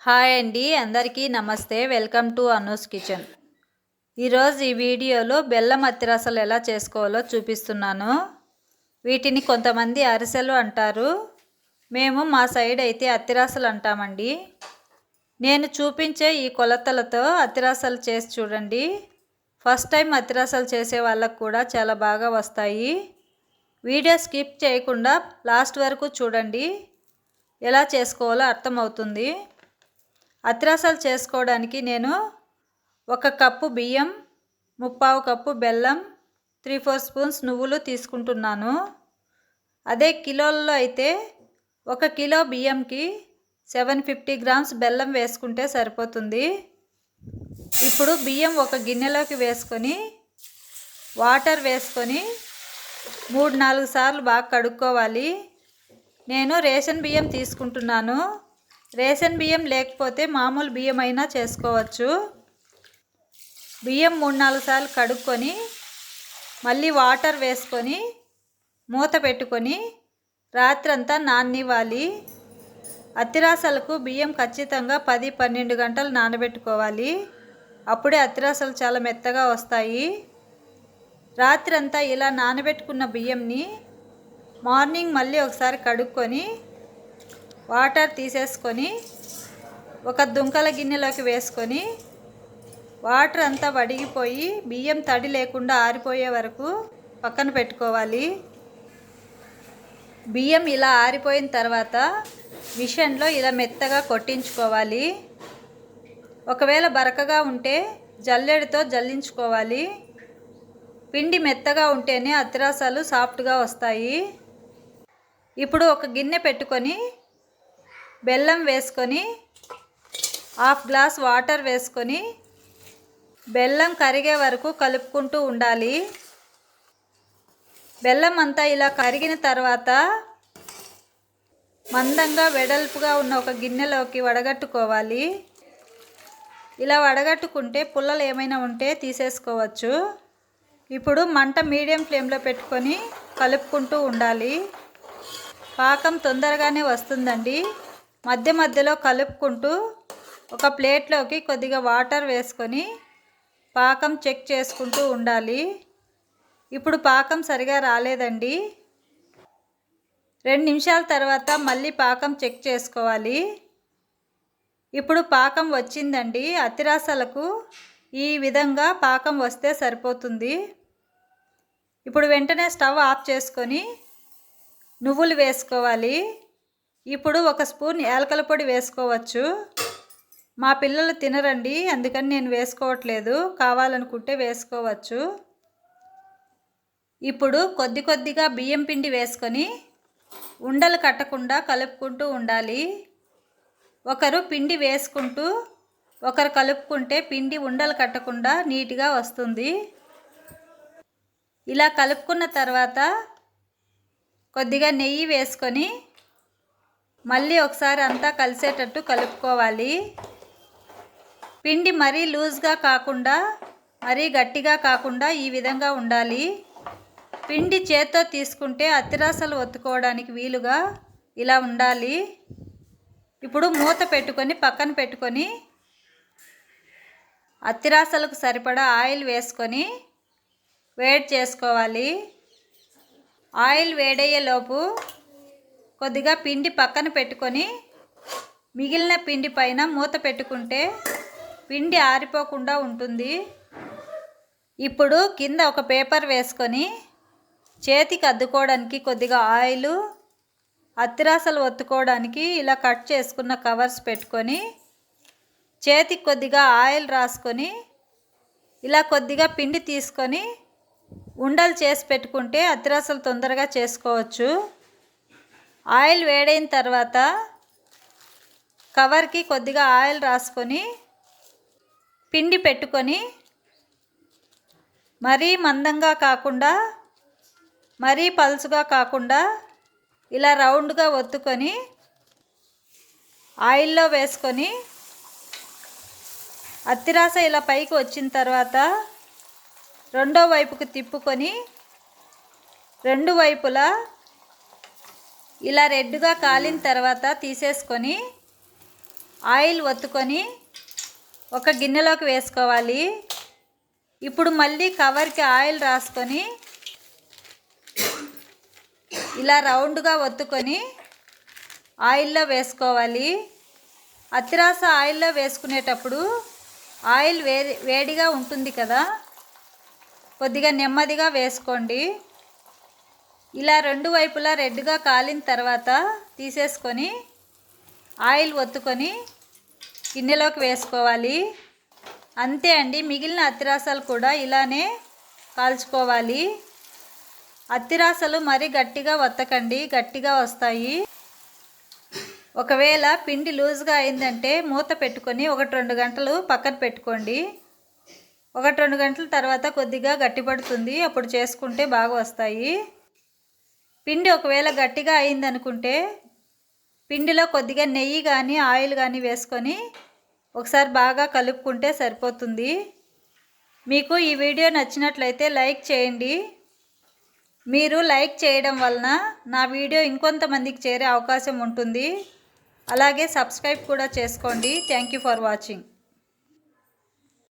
Hi అండి, అందరికీ నమస్తే. Welcome to Anu's kitchen. ఈరోజు ఈ వీడియోలో బెల్లం అత్తిరసాలు ఎలా చేసుకోవాలో చూపిస్తున్నాను. వీటిని కొంతమంది అరిసెలు అంటారు. మేము మా సైడ్ అయితే అత్తిరసాలు అంటామండి. నేను చూపించే ఈ కొలతలతో అత్తిరసాలు చేసి చూడండి. ఫస్ట్ టైం అత్తిరసాలు చేసే వాళ్ళకు కూడా చాలా బాగా వస్తాయి. వీడియో స్కిప్ చేయకుండా లాస్ట్ వరకు చూడండి. ఎలా చేసుకోవాలో అర్థమవుతుంది. అత్తిరసాలు చేసుకోవడానికి నేను 1 కప్పు బియ్యం, 3/4 కప్పు బెల్లం, 3-4 స్పూన్స్ నువ్వులు తీసుకుంటున్నాను. అదే కిలోల్లో అయితే 1 కిలో బియ్యంకి 750 గ్రామ్స్ బెల్లం వేసుకుంటే సరిపోతుంది. ఇప్పుడు బియ్యం ఒక గిన్నెలోకి వేసుకొని వాటర్ వేసుకొని 3-4 సార్లు బాగా కడుక్కోవాలి. నేను రేషన్ బియ్యం తీసుకుంటున్నాను. రేషన్ బియ్యం లేకపోతే మామూలు బియ్యం అయినా చేసుకోవచ్చు. బియ్యం 3-4 సార్లు కడుక్కొని మళ్ళీ వాటర్ వేసుకొని మూత పెట్టుకొని రాత్రంతా నాననివ్వాలి. అత్తిరసాలకు బియ్యం ఖచ్చితంగా 10-12 గంటలు నానబెట్టుకోవాలి. అప్పుడే అత్తిరసాలు చాలా మెత్తగా వస్తాయి. రాత్రంతా ఇలా నానబెట్టుకున్న బియ్యంని మార్నింగ్ మళ్ళీ ఒకసారి కడుక్కొని వాటర్ తీసేసుకొని ఒక దుంకల గిన్నెలోకి వేసుకొని వాటర్ అంతా వడిగిపోయి బియ్యం తడి లేకుండా ఆరిపోయే వరకు పక్కన పెట్టుకోవాలి. బియ్యం ఇలా ఆరిపోయిన తర్వాత మిషన్లో ఇలా మెత్తగా కొట్టించుకోవాలి. ఒకవేళ బరకగా ఉంటే జల్లెడతో జల్లించుకోవాలి. పిండి మెత్తగా ఉంటేనే అత్తిరసాలు సాఫ్ట్గా వస్తాయి. ఇప్పుడు ఒక గిన్నె పెట్టుకొని బెల్లం వేసుకొని 1/2 గ్లాస్ వాటర్ వేసుకొని బెల్లం కరిగే వరకు కలుపుకుంటూ ఉండాలి. బెల్లం అంతా ఇలా కరిగిన తర్వాత మందంగా వెడల్పుగా ఉన్న ఒక గిన్నెలోకి వడగట్టుకోవాలి. ఇలా వడగట్టుకుంటే పుల్లలు ఏమైనా ఉంటే తీసేసుకోవచ్చు. ఇప్పుడు మంట మీడియం ఫ్లేమ్లో పెట్టుకొని కలుపుకుంటూ ఉండాలి. పాకం తొందరగానే వస్తుందండి. మధ్య మధ్యలో కలుపుకుంటూ ఒక ప్లేట్లోకి కొద్దిగా వాటర్ వేసుకొని పాకం చెక్ చేసుకుంటూ ఉండాలి. ఇప్పుడు పాకం సరిగా రాలేదండి. 2 నిమిషాల తర్వాత మళ్ళీ పాకం చెక్ చేసుకోవాలి. ఇప్పుడు పాకం వచ్చిందండి. అత్తిరసాలకు ఈ విధంగా పాకం వస్తే సరిపోతుంది. ఇప్పుడు వెంటనే స్టవ్ ఆఫ్ చేసుకొని నువ్వులు వేసుకోవాలి. ఇప్పుడు 1 స్పూన్ యాలకుల పొడి వేసుకోవచ్చు. మా పిల్లలు తినరండి, అందుకని నేను వేసుకోవట్లేదు. కావాలనుకుంటే వేసుకోవచ్చు. ఇప్పుడు కొద్ది కొద్దిగా బియ్యం పిండి వేసుకొని ఉండలు కట్టకుండా కలుపుకుంటూ ఉండాలి. ఒకరు పిండి వేసుకుంటూ ఒకరు కలుపుకుంటే పిండి ఉండలు కట్టకుండా నీట్గా వస్తుంది. ఇలా కలుపుకున్న తర్వాత కొద్దిగా నెయ్యి వేసుకొని మళ్ళీ ఒకసారి అంతా కలిసేటట్టు కలుపుకోవాలి. పిండి మరీ లూజ్గా కాకుండా మరీ గట్టిగా కాకుండా ఈ విధంగా ఉండాలి. పిండి చేత్తో తీసుకుంటే అత్తిరసాలు ఒత్తుకోవడానికి వీలుగా ఇలా ఉండాలి. ఇప్పుడు మూత పెట్టుకొని పక్కన పెట్టుకొని అత్తిరసాలకు సరిపడా ఆయిల్ వేసుకొని వేడి చేసుకోవాలి. ఆయిల్ వేడయ్యేలోపు కొద్దిగా పిండి పక్కన పెట్టుకొని మిగిలిన పిండి పైన మూత పెట్టుకుంటే పిండి ఆరిపోకుండా ఉంటుంది. ఇప్పుడు కింద ఒక పేపర్ వేసుకొని చేతికి అద్దుకోవడానికి కొద్దిగా ఆయిల్, అత్తిరసాలు ఒత్తుకోవడానికి ఇలా కట్ చేసుకున్న కవర్స్ పెట్టుకొని చేతికి కొద్దిగా ఆయిల్ రాసుకొని ఇలా కొద్దిగా పిండి తీసుకొని ఉండలు చేసి పెట్టుకుంటే అత్తిరసాలు తొందరగా చేసుకోవచ్చు. ఆయిల్ వేడైన తర్వాత కవర్కి కొద్దిగా ఆయిల్ రాసుకొని పిండి పెట్టుకొని మరీ మందంగా కాకుండా మరీ పలుచగా కాకుండా ఇలా రౌండ్గా ఒత్తుకొని ఆయిల్లో వేసుకొని అత్తిరస ఇలా పైకి వచ్చిన తర్వాత రెండో వైపుకి తిప్పుకొని 2 వైపులా ఇలా రెడ్గా కాలిన తర్వాత తీసేసుకొని ఆయిల్ ఒత్తుకొని ఒక గిన్నెలోకి వేసుకోవాలి. ఇప్పుడు మళ్ళీ కవర్కి ఆయిల్ రాసుకొని ఇలా రౌండ్గా ఒత్తుకొని ఆయిల్లో వేసుకోవాలి. అత్తిరాస ఆయిల్లో వేసుకునేటప్పుడు ఆయిల్ వేడిగా ఉంటుంది కదా, కొద్దిగా నెమ్మదిగా వేసుకోండి. ఇలా రెండు వైపులా రెడ్గా కాలిన తర్వాత తీసేసుకొని ఆయిల్ ఒత్తుకొని గిన్నెలోకి వేసుకోవాలి. అంతే అండి, మిగిలిన అత్తిరాసాలు కూడా ఇలానే కాల్చుకోవాలి. అత్తిరాసలు మరీ గట్టిగా ఒత్తకండి, గట్టిగా వస్తాయి. ఒకవేళ పిండి లూజ్గా అయిందంటే మూత పెట్టుకొని 1-2 గంటలు పక్కన పెట్టుకోండి. 1-2 గంటల తర్వాత కొద్దిగా గట్టిపడుతుంది, అప్పుడు చేసుకుంటే బాగా వస్తాయి. పిండి ఒకవేళ గట్టిగా అయిందనుకుంటే పిండిలో కొద్దిగా నెయ్యి కానీ ఆయిల్ కానీ వేసుకొని ఒకసారి బాగా కలుపుకుంటే సరిపోతుంది. మీకు ఈ వీడియో నచ్చినట్లయితే లైక్ చేయండి. మీరు లైక్ చేయడం వలన నా వీడియో ఇంకొంతమందికి చేరే అవకాశం ఉంటుంది. అలాగే సబ్స్క్రైబ్ కూడా చేసుకోండి. Thank you for watching.